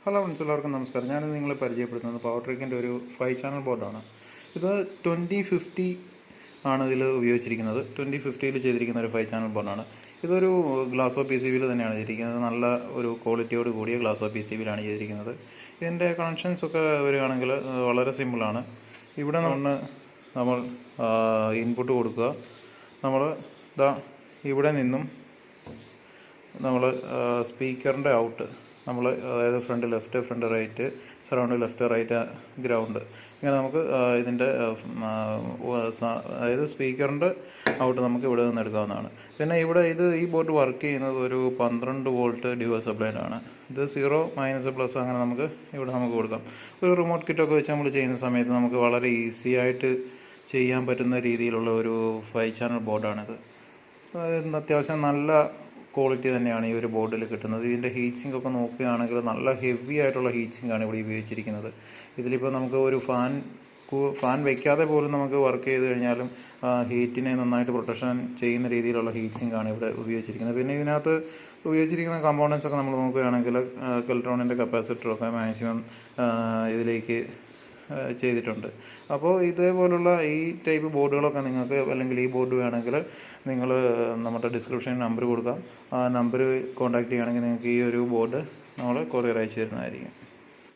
Hello friends, എല്ലാവർക്കും നമസ്കാരം. ഞാനിന്ന് നിങ്ങളെ പരിചയപ്പെടുത്തുന്നത് പവർ ട്രിക്കിൻ്റെ ഒരു 5 ചാനൽ ബോർഡാണ്. ഇത് 2050 ആണ് ഇതിൽ ഉപയോഗിച്ചിരിക്കുന്നത്. 2050 ചെയ്തിരിക്കുന്ന ഒരു 5 ചാനൽ ബോർഡാണ്. ഇതൊരു ഗ്ലാസോ പി സി ബിയിൽ തന്നെയാണ് ചെയ്തിരിക്കുന്നത്. നല്ല ഒരു ക്വാളിറ്റിയോട് കൂടിയ ഗ്ലാസോ പി സി ബിയിലാണ് ചെയ്തിരിക്കുന്നത്. ഇതിൻ്റെ കണക്ഷൻസൊക്കെ വരികയാണെങ്കിൽ വളരെ സിമ്പിളാണ്. ഇവിടെ നമ്മൾ ഇൻപുട്ട് കൊടുക്കുക. നമ്മൾ ഇവിടെ നിന്നും നമ്മൾ സ്പീക്കറിൻ്റെ ഔട്ട് അതായത് front left, front right, surround left, right, ground, ഇങ്ങനെ നമുക്ക് ഇതിൻ്റെ അതായത് സ്പീക്കറിൻ്റെ ഔട്ട് നമുക്ക് ഇവിടെ നിന്ന് എടുക്കാവുന്നതാണ്. പിന്നെ ഈ ബോർഡ് വർക്ക് ചെയ്യുന്നത് ഒരു 12 വോൾട്ട് ഡ്യുവൽ സപ്ലൈയിലാണ്. ഇത് 0, -, അങ്ങനെ നമുക്ക് കൊടുക്കാം. ഒരു റിമോട്ട് കിറ്റൊക്കെ വെച്ച് നമ്മൾ ചെയ്യുന്ന സമയത്ത് നമുക്ക് വളരെ ഈസി ആയിട്ട് ചെയ്യാൻ പറ്റുന്ന രീതിയിലുള്ള ഒരു 5 ചാനൽ ബോർഡാണിത്. അത്യാവശ്യം നല്ല ക്വാളിറ്റി തന്നെയാണ് ഈ ഒരു ബോർഡിൽ കിട്ടുന്നത്. ഇതിൻ്റെ ഹീറ്റ് സിങ്ക് ഒക്കെ നോക്കുകയാണെങ്കിൽ നല്ല ഹെവി ആയിട്ടുള്ള ഹീറ്റ് സിങ്കാണ് ഇവിടെ ഉപയോഗിച്ചിരിക്കുന്നത്. ഇതിലിപ്പോൾ നമുക്ക് ഒരു ഫാൻ വയ്ക്കാതെ പോലും നമുക്ക് വർക്ക് ചെയ്ത് കഴിഞ്ഞാലും ഹീറ്റിനെ നന്നായിട്ട് പ്രൊട്ടക്ഷൻ ചെയ്യുന്ന രീതിയിലുള്ള ഹീറ്റ് സിങ്കാണ് ഇവിടെ ഉപയോഗിച്ചിരിക്കുന്നത്. പിന്നെ ഇതിനകത്ത് ഉപയോഗിച്ചിരിക്കുന്ന കമ്പോണൻസ് ഒക്കെ നമ്മൾ നോക്കുകയാണെങ്കിൽ കെൽട്രോണിൻ്റെ കപ്പാസിറ്ററൊക്കെ മാക്സിമം ഇതിലേക്ക് ചെയ്തിട്ടുണ്ട്. അപ്പോൾ ഇതേപോലുള്ള ഈ ടൈപ്പ് ബോർഡുകളൊക്കെ നിങ്ങൾക്ക്, അല്ലെങ്കിൽ ഈ ബോർഡ് വേണമെങ്കിൽ നിങ്ങൾ നമ്മുടെ ഡിസ്ക്രിപ്ഷനിൽ നമ്പർ കൊടുക്കാം. ആ നമ്പർ കോൺടാക്റ്റ് ചെയ്യുകയാണെങ്കിൽ നിങ്ങൾക്ക് ഈ ഒരു ബോർഡ് നമ്മൾ കൊറിയർ അയച്ചു തരുന്നതായിരിക്കും.